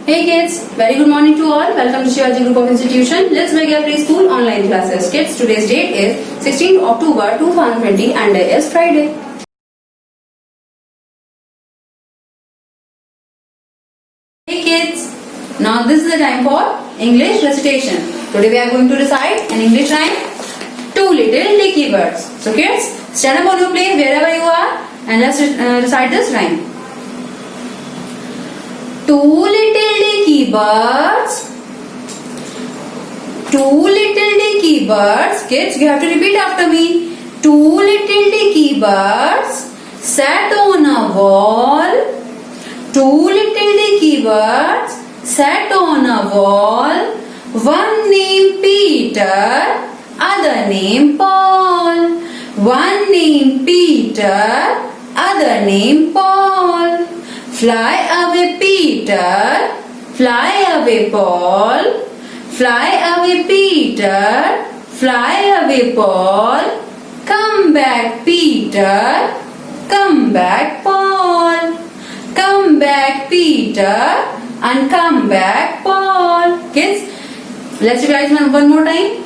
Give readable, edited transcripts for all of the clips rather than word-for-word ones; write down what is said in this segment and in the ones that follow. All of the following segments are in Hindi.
Hey kids, very good morning to all. Welcome to Shivaji Group of Institution. Let's make our preschool online classes. Kids, today's date is 16th October 2020 and it is Friday. Hey kids, now this is the time for English recitation. Today we are going to recite an English rhyme, Two Little Leaky Birds. So kids, stand up on your place wherever you are and let's recite this rhyme. Two little leaky birds. Two little leaky birds. Kids, you have to repeat after me. Two little leaky birds sat on a wall. Two little leaky birds sat on a wall. One named Peter, other named Paul. One named Peter, other named Paul. Fly away Peter, fly away Paul. Fly away Peter, fly away Paul. Come back Peter, come back Paul. Come back Peter and come back Paul. Kids, let's revise one more time.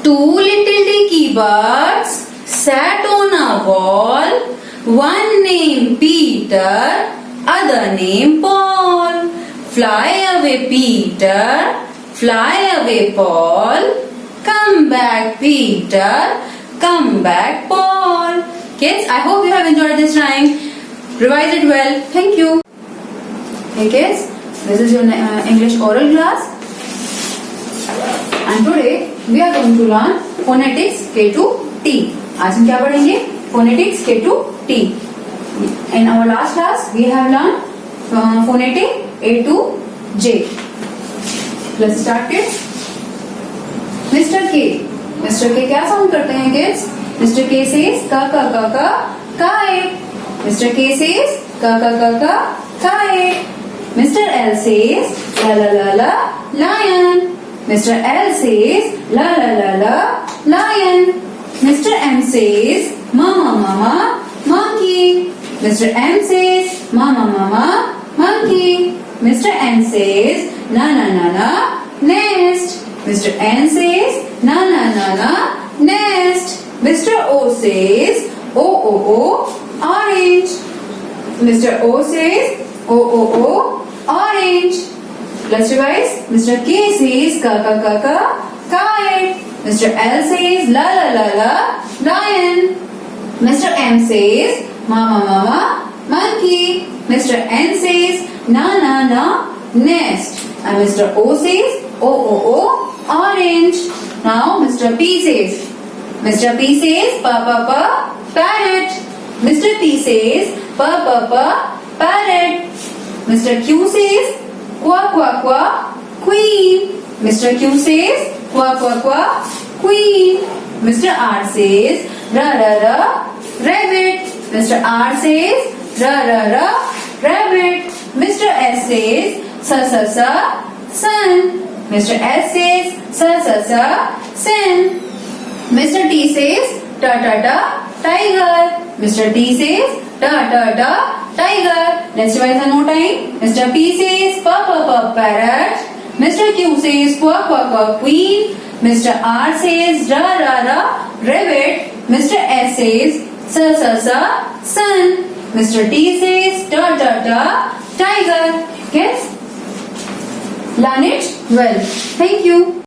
Two little leaky birds sat on a wall. One named Peter, other named Paul. Fly away Peter, fly away Paul. Come back Peter, come back Paul. Kids, I hope you have enjoyed this rhyme. Revise it well. Thank you. Hey kids, this is your English oral class. And today we are going to learn phonetics K to T. आज हम क्या पढ़ेंगे? Phonetics K to T. In our last class, we have learned phonetic A to J. Let's start, kids. Mr. K. Mr. K क्या साउंड करते हैं kids? Mr. K says ka kite. Mr. K says ka kite. Mr. L says la lion. Mr. L says la lion. Mr. M says mama monkey. Mr. M says mama monkey. Mr. N says na nest. Mr. N says na nest. Mr. O says o orange. Mr. O says o orange. Let's revise. Mr. K says ka kite. Mr. L says la lion. Mr. M says mama monkey. Mr. N says na nest. And Mr. O says o orange. Now Mr. P says. Mr. P says pa parrot. Mr. P says pa parrot. Mr. Q says qua queen. Mr. Q says qua queen. Mr. R says ra rabbit. Mr. R says ra rabbit. Mr. S says sa sun. Mr. S says sa sun. Mr. T says ta tiger. Mr. T says ta tiger. Let's revise one more time. Mr. P says pa parrot. Mr. Q says qua queen. Mr. R says ra rabbit. Mr. S says sa sun. Mr. T says ta tiger. Yes? Learn it well. Thank you.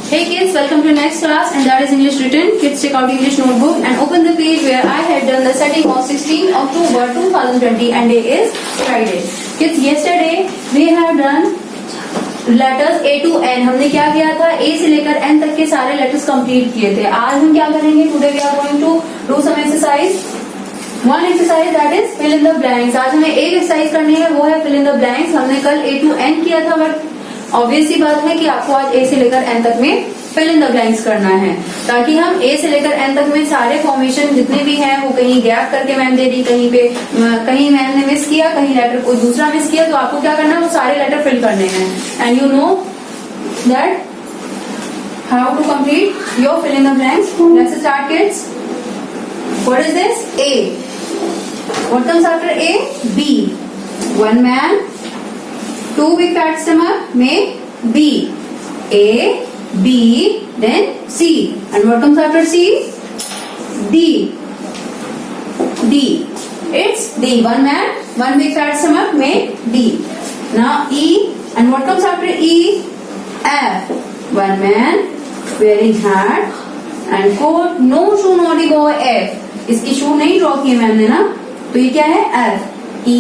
Hey kids, welcome to next class and that is English written. Kids, check out English notebook and open the page where I had done the setting of 16 October 2020 and day is Friday. Kids, yesterday we have done letters A to N. हमने क्या किया था? A से लेकर N तक के सारे letters complete किए थे. आज हम क्या करेंगे? Today we are going to do some exercise. One exercise that is fill in the blanks. आज हमें एक exercise करनी है, वो है fill in the blanks. हमने कल A to N किया था बट ऑब्वियस सी बात है कि आपको आज ए से लेकर एन तक में फिल इन द ब्लैंक्स करना है ताकि हम ए से लेकर एन तक में सारे फॉर्मेशन जितने भी हैं वो कहीं गैप करके मैम दे दी, कहीं मैम ने मिस किया, कहीं लेटर कोई दूसरा मिस किया, तो आपको क्या करना है वो सारे लेटर फिल करने हैं. And you know that how to complete your fill in the blanks. Let's start, kids. What is this? A. What comes after A? B. One man, two big fat stomach make B. A, B, then C. And what comes after C? D. D. It's D. One man, one big fat stomach make D. Now E. And what comes after E? F. One man wearing hat and coat, no shoe, naughty boy. F. इसकी शू नहीं ड्रॉ की मैम ने ना, तो ये क्या है? F. E,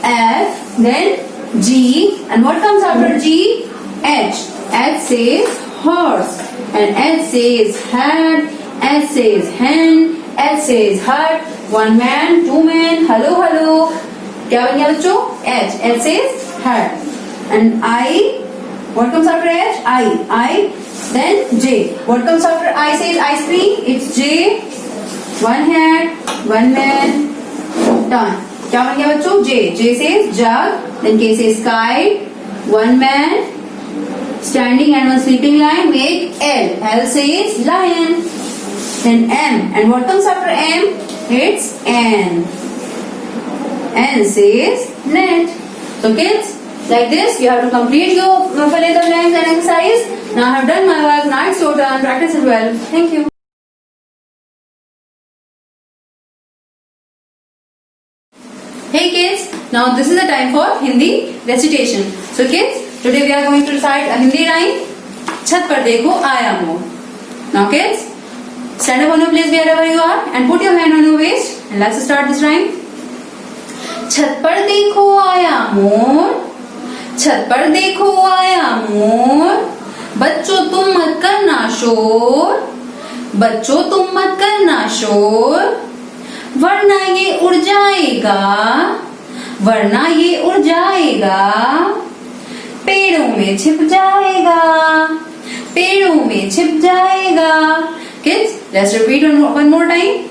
F, then G, and what comes after G? H. H says horse, and H says hat, H says hen, H says hut. One man, two men, hello, hello. क्या बन गया बच्चों? H. H says hat. And I, what comes after H? I, then J. What comes after I says ice cream? It's J. One hat, one man, done. क्या बन गया बच्चों? J. J says jug, then K says kite. One man standing and one sleeping lion make L. L says lion. Then M. And what comes after M? It's N. N says net. So kids, like this you have to complete your fill in the blanks and exercise. Now I have done my work. Now it's your turn. Practice it well. Thank you. Hey kids, now this is the time for Hindi recitation. So kids, today we are going to recite a Hindi rhyme. छत पर देखो आया मोर. Now kids, stand up on your place wherever you are and put your hand on your waist and let's start this rhyme. छत पर देखो आया मोर, छत पर देखो आया मोर, बच्चों तुम मत करना शोर, बच्चों तुम मत करना शोर, वरना ये उड़ जाएगा, वरना ये उड़ जाएगा, पेड़ों में छिप जाएगा, पेड़ों में छिप जाएगा. Kids, let's repeat one more time.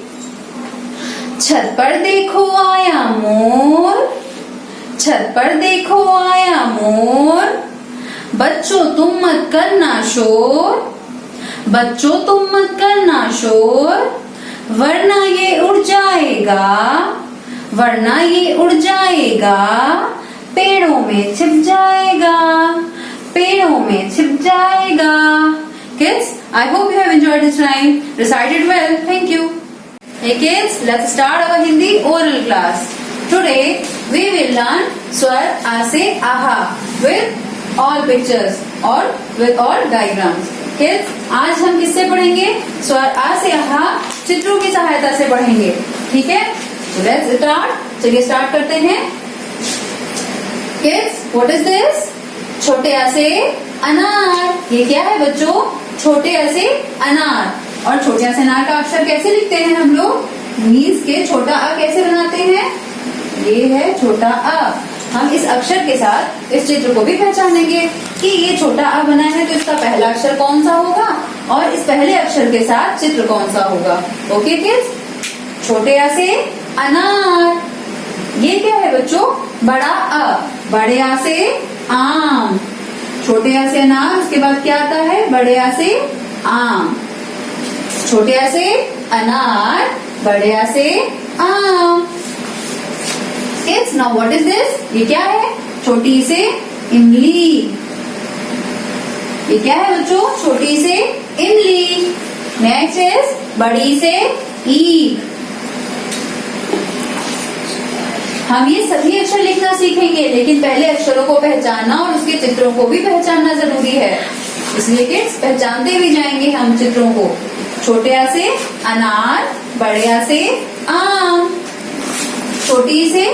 छत पर देखो आया मोर, छत पर देखो आया मोर, बच्चों तुम मत करना शोर, बच्चों तुम मत करना शोर, वरना ये उड़ जाएगा, वरना ये उड़ जाएगा, पेड़ों में छिप जाएगा, पेड़ों में छिप जाएगा. Kids, I hope you have enjoyed this rhyme. Recite it well. Thank you. Hey kids, let's start our Hindi oral class. Today we will learn Swar A se Aha with all pictures or with all diagrams. Kids, आज हम किससे पढ़ेंगे? स्वर आ से आहा चित्रों की सहायता से पढ़ेंगे. ठीक है? So let's start. चलिए स्टार्ट करते हैं. Kids, what is this? छोटे आ से अनार. ये क्या है बच्चों? छोटे आ से अनार. और छोटे आ से अनार का अक्षर कैसे लिखते हैं हम लोग? मीन्स के छोटा आ कैसे बनाते हैं? ये है छोटा आ. हम इस अक्षर के साथ इस चित्र को भी पहचानेंगे कि ये छोटा आ बना है, तो इसका पहला अक्षर कौन सा होगा और इस पहले अक्षर के साथ चित्र कौन सा होगा. ओके किड्स, छोटे आ से अनार. ये क्या है बच्चों? बड़ा आ. बड़े आ से आम. छोटे आ से अनार, उसके बाद क्या आता है? बड़े आ से आम. छोटे आ से अनार, बड़े आ से आम. Kids, now what is this? ये क्या है? छोटी से इमली. ये क्या है बच्चों? छोटी से इमली. नेक्स्ट इज बड़ी से ईख. हम ये सभी अक्षर लिखना सीखेंगे, लेकिन पहले अक्षरों को पहचानना और उसके चित्रों को भी पहचानना जरूरी है. इसलिए किड्स पहचानते भी जाएंगे हम चित्रों को. छोटे आ से अनार, बड़े आ से आम, छोटी से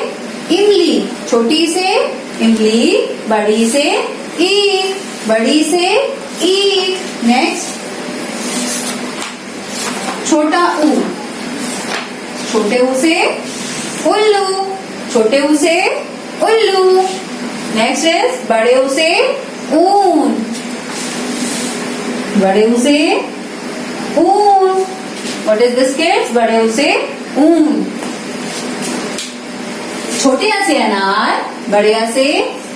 इमली, छोटी से इमली, बड़ी से ईख, बड़ी से ईख. नेक्स्ट छोटा ऊ. छोटे ऊ से उल्लू. छोटे ऊ से उल्लू. नेक्स्ट इज बड़े ऊ से ऊन. बड़े ऊ से ऊन. What is this kids? बड़े ऊ से ऊन. छोटे आ से अनार, बड़े आ से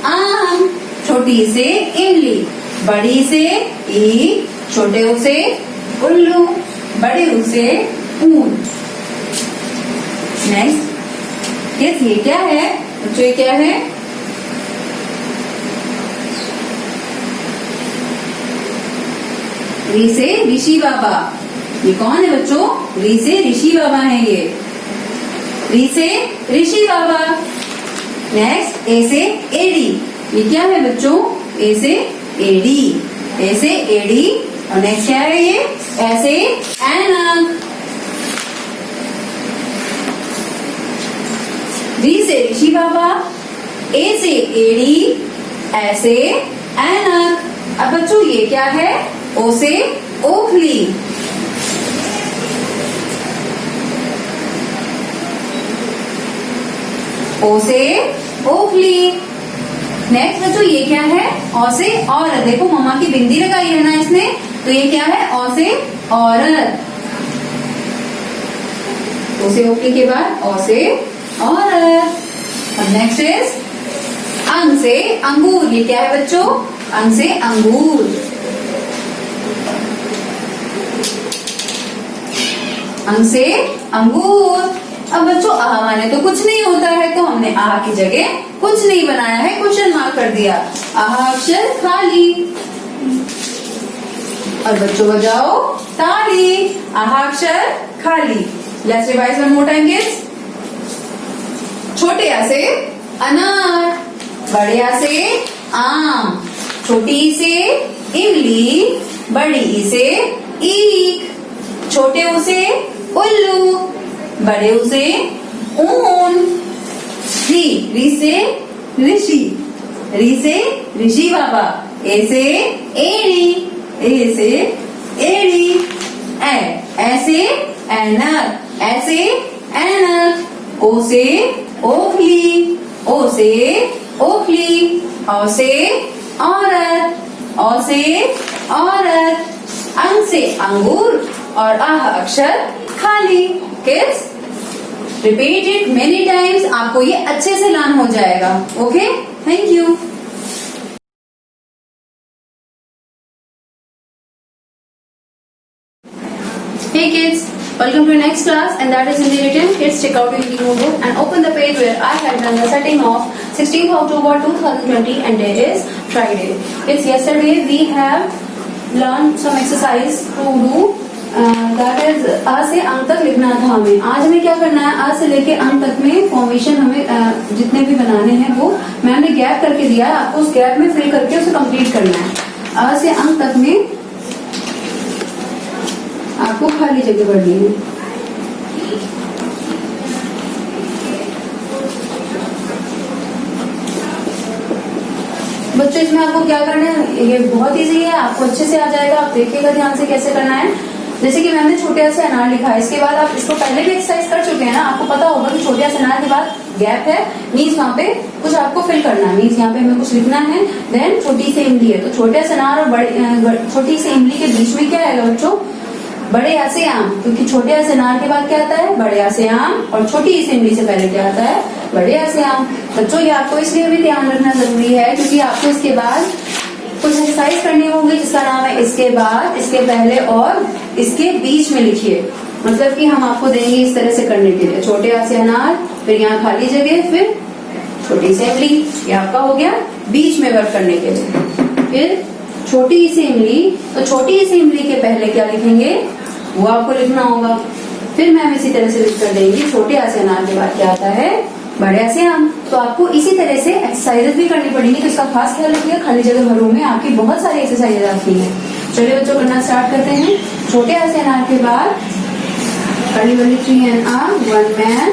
आम, छोटी से इमली, बड़ी से ईख, छोटे ऊ से उल्लू, बड़े ऊ से ऊन. नेक्स्ट किस ये क्या है बच्चों, ये क्या है? री से ऋषि बाबा। ये कौन है बच्चों? री से ऋषि बाबा है ये। री से ऋषि बाबा। नेक्स्ट ए से एडी। ये क्या है बच्चों? ए से एडी। ए से एडी। और नेक्स्ट क्या है ये? ऐसे ऐनक। री से ऋषि बाबा, ए से एडी, ऐसे ऐनक। अब बच्चों ये क्या है? ओ से ओखली। ओ से ओखली। नेक्स्ट बच्चों ये क्या है? औ से औरत। देखो मम्मा की बिंदी लगाई है ना इसने, तो ये क्या है? औ से औरत। ओ से ओखली के बाद औ से औरत। अब नेक्स्ट इज अंग से अंगूर। ये क्या है बच्चों? अंग से अंगूर। अंग से अंगूर। अब बच्चों आह माने तो कुछ नहीं होता है, तो हमने आह की जगह कुछ नहीं बनाया है, क्वेश्चन मार्क कर दिया। आह अक्षर खाली। और बच्चों बजाओ ताली। आह अक्षर खाली। Let's revise one more time kids. छोटे आ से अनार, बड़े आ से आम, छोटी ई से इमली, बड़ी ई से ईख, छोटे ऊ से उल्लू, बड़े ऊ से ऊन। री से ऋषि। री से ऋषि बाबा। ए से एड़ी। ए से एड़ी। ऐसे ऐनक। ऐसे ऐनक। ओ से ओखली। ओ से ओखली। औ से औरत। औ से औरत। अंग से अंगूर और आह अक्षर खाली। Kids repeat it many times, आपको ये अच्छे से लर्न हो जाएगा। Okay, thank you. Hey kids, welcome to next class, and that is Hindi written. Kids, check out your Hindi notebook and open the page where I have done the setting of 16th October 2020, and today is Friday. Kids, yesterday we have learned some exercise to do. That is आ से अंक तक लिखना था हमें। आज हमें क्या करना है? आ से लेके अंक तक में फॉर्मेशन हमें जितने भी बनाने हैं वो मैम ने गैप करके दिया है, आपको उस गैप में फिल करके उसे कंप्लीट करना है। आ से अंक तक में आपको खाली जगह भरनी है। बच्चों इसमें आपको क्या करना है? ये बहुत इजी है, आपको अच्छे से आ जाएगा। आप देखिएगा ध्यान से कैसे करना है। जैसे कि मैंने छोटे से अनार लिखा है, इसके बाद आप इसको पहले भी एक्सरसाइज कर चुके हैं ना, आपको पता होगा कि छोटे से अनार के बाद गैप है, मीन्स वहाँ पे कुछ आपको फिल करना है, मीन्स यहाँ पे हमें कुछ लिखना है। देन छोटी सी इमली है, तो छोटे से अनार और छोटी सी इमली के बीच में क्या आएगा बच्चों? बड़े आ से आम, क्योंकि छोटे आ से अनार के बाद क्या आता है? बड़े आ से आम। और छोटी सी इमली से पहले क्या आता है? बड़े आ से आम। बच्चों ये आपको इसलिए भी ध्यान रखना जरूरी है क्योंकि आपको इसके बाद कुछ एक्सरसाइज करनी होगी जिसका नाम है इसके बाद, इसके पहले और इसके बीच में लिखिए। मतलब कि हम आपको देंगे इस तरह से करने के लिए। छोटे आ से अनार, फिर यहाँ खाली जगह, फिर छोटी सी इमली, ये आपका हो गया बीच में वर्क करने के लिए। फिर छोटी सी इमली, तो छोटी सी इमली के पहले क्या लिखेंगे वो आपको लिखना होगा। फिर मैम इसी तरह से लिख कर देंगी छोटे आ से अनार के बाद क्या आता है? बड़े से आम। तो आपको इसी तरह से एक्सरसाइजेस भी करनी पड़ेगी, तो इसका खास ख्याल रखिएगा। खाली जगह भरो में आपकी बहुत सारी एक्सरसाइजेज आती हैं। चलिए बच्चों करना स्टार्ट करते हैं। छोटे आ से अनार के बाद पहली वाली 3 and a 1 man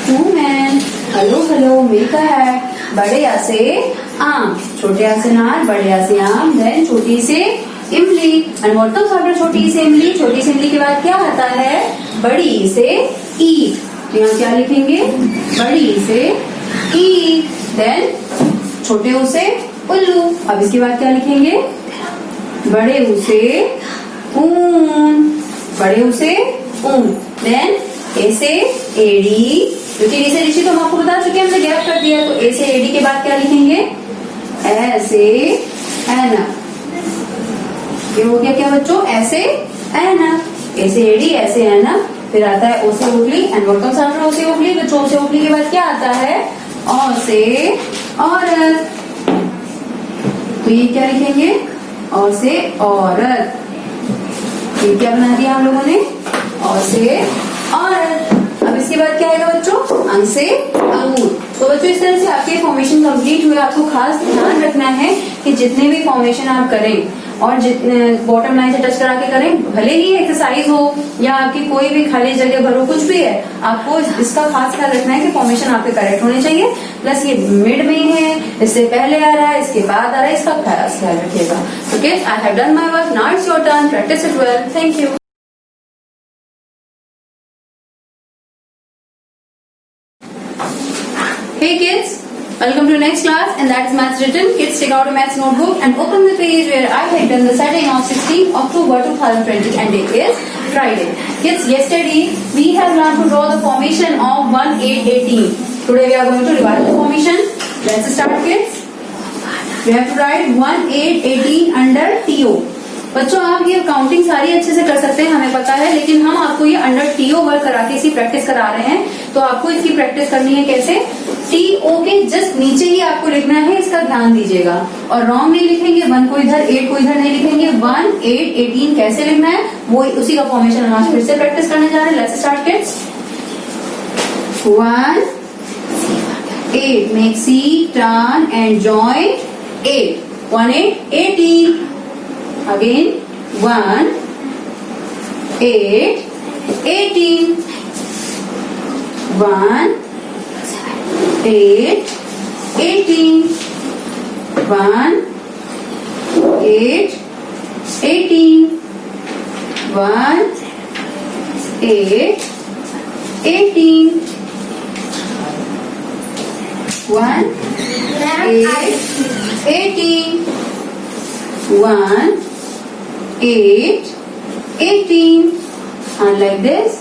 2 man, hello hello मिलका है। बड़े आ से आम, छोटे आ से अनार, बड़े आ से आम, देन छोटी से इमली। एंड व्हाट कम्स आफ्टर छोटी से इमली? छोटी सी इमली के बाद क्या आता है? बड़ी से ईख। तो यहाँ क्या लिखेंगे? बड़ी से ईख। देन छोटे ऊ से उल्लू। अब इसके बाद क्या लिखेंगे? बड़े ऊ से ऊन। बड़े ऊ से ऊन। देन ए से एड़ी, क्योंकि ए से ऋषि तो हम आपको बता चुके हैं, हमने गैप कर दिया। तो ए से एडी के बाद क्या लिखेंगे? ऐसे ऐनक। ये हो गया क्या बच्चों? ऐसे ऐनक। ऐसे एडी, ऐसे ऐनक, फिर आता है ओ से ओखली एंड व्हाट कम्स आफ्टर ओ से ओखली, तो ओ से ओखली के बाद क्या आता है, औ से औरत। तो ये क्या लिखेंगे, औ से औरत। ये क्या बना दिया हम लोगों ने, औ से औरत। अब इसके बाद क्या आएगा बच्चों, अंग से अंगूर। तो बच्चों इस तरह से आपके फॉर्मेशन कंप्लीट हुए। आपको खास ध्यान रखना है कि जितने भी फॉर्मेशन आप करें और जितने बॉटम लाइन से टच करा के करें, भले ही एक्सरसाइज हो या आपकी कोई भी खाली जगह भरो, कुछ भी है, आपको इसका खास ख्याल रखना है कि फॉर्मेशन आपके करेक्ट होने चाहिए। प्लस ये मिड में है, इससे पहले आ रहा है, इसके बाद आ रहा है, इसका खास ख्याल रखिएगा। तो kids, I have done my work, now it's your turn, practice it well. Thank you. Hey kids, welcome to next class, and that is maths written. Kids, take out a maths notebook and open the page where I had done the setting of 16 October 2020 and day is Friday. Kids, yesterday we have learned to draw the formation of 1, 8, 18. Today we are going to revise the formation. Let's start, kids. We have to write 1, 8, 18 under TO. बच्चों आप ये काउंटिंग सारी अच्छे से कर सकते हैं, हमें पता है, लेकिन हम आपको ये अंडर टीओ वर्क करा के इसी प्रैक्टिस करा रहे हैं। तो आपको इसकी प्रैक्टिस करनी है कैसे, टीओ के जस्ट नीचे ही आपको लिखना है, इसका ध्यान दीजिएगा। और रॉन्ग नहीं लिखेंगे, 1 को इधर 8 को इधर नहीं लिखेंगे। 1, 8, 18 कैसे लिखना है, वो उसी का फॉर्मेशन हम आज फिर से प्रैक्टिस करने जा रहे हैं। Let's start kids. 1, 8 make C turn and join 8, 1, 8, 18. Again 1, 8, 18. 1, 8, 18. 1, 8, 18. 1, 8, 18. 1, 8, 18. 1, 8, 18. And like this,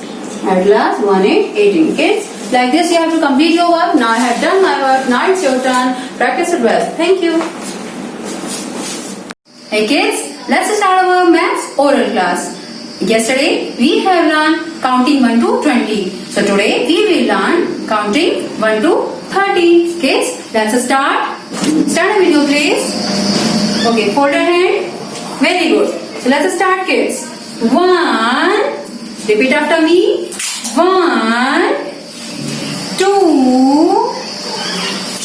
at last 1, 8, 18. Kids, like this you have to complete your work. Now I have done my work. Now it's your turn. Practice it well. Thank you. Hey kids, let's start our maths oral class. Yesterday we have learned counting 1 to 20. So today we will learn counting 1 to 30. Kids, let's start. Start the video please. Okay, fold your hand. Very good. So let's start kids. 1, repeat after me. 1, 2,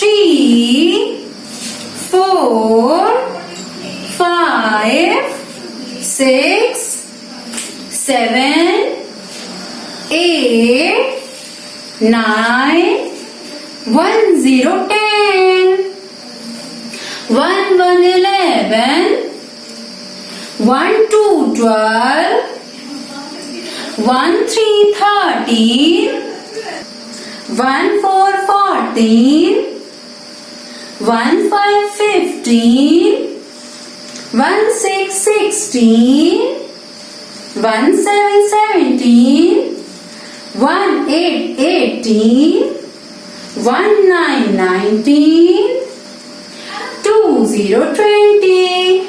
3, 4, 5, 6, 7, 8, 9, 1, 0, 10. 1, 1, 11. 1, 2, 12. 1, 3, 13. 1, 4, 14. 1, 5, 15. 1, 6, 16. 1, 7, 17. 1, 8, 18. 1, 9, 19. 2, 0, 20.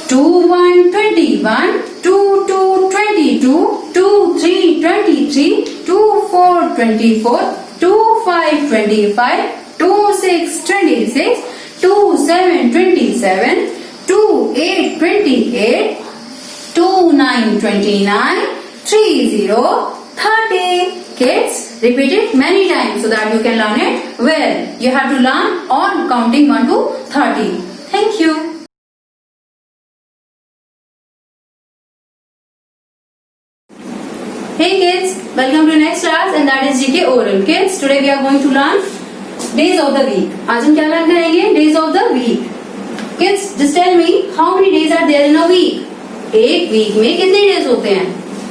2, 1, 21. 2, 2, 22. 2, 3, 23. 2, 4, 24. 2, 5, 25. 2, 6, 26. 2, 7, 27. 2, 8, 28. 2, 9, 29. 3, 0, 30. Kids, repeat it many times so that you can learn it well. You have to learn on counting 1 to 30. Thank you. Hey kids, welcome to next class and that is GK Oral. Kids, today we are going to learn days of the week. आज हम क्या learn करेंगे? Days of the week. Kids, just tell me how many days are there in a week? एक week में कितने days होते हैं?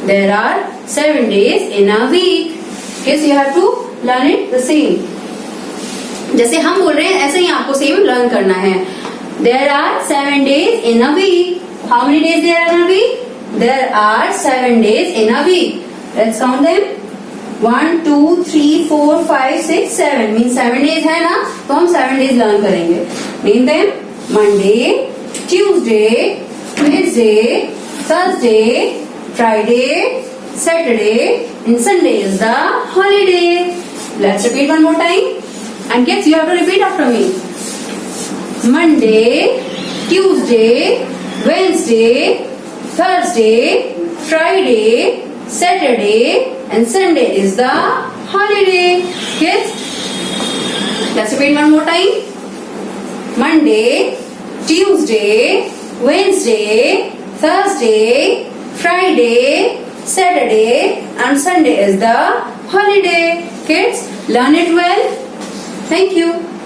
There are 7 days in a week. Kids, you have to learn it the same. जैसे हम बोल रहे हैं ऐसे ही आपको सेम लर्न करना है. There are 7 days in a week. How many days there are in a week? There are 7 days in a week. Let's count them. 1, 2, 3, 4, 5, 6, 7. Means 7 days है ना, तो हम 7 days learn करेंगे. Name them. Monday, Tuesday, Wednesday, Thursday, Friday, Saturday, and Sunday is the holiday. Let's repeat one more time. And kids, you have to repeat after me. Monday, Tuesday, Wednesday, Thursday, Friday, Saturday, and Sunday is the holiday. Kids, let's repeat one more time. Monday, Tuesday, Wednesday, Thursday, Friday, Saturday, and Sunday is the holiday. Kids, learn it well. Thank you.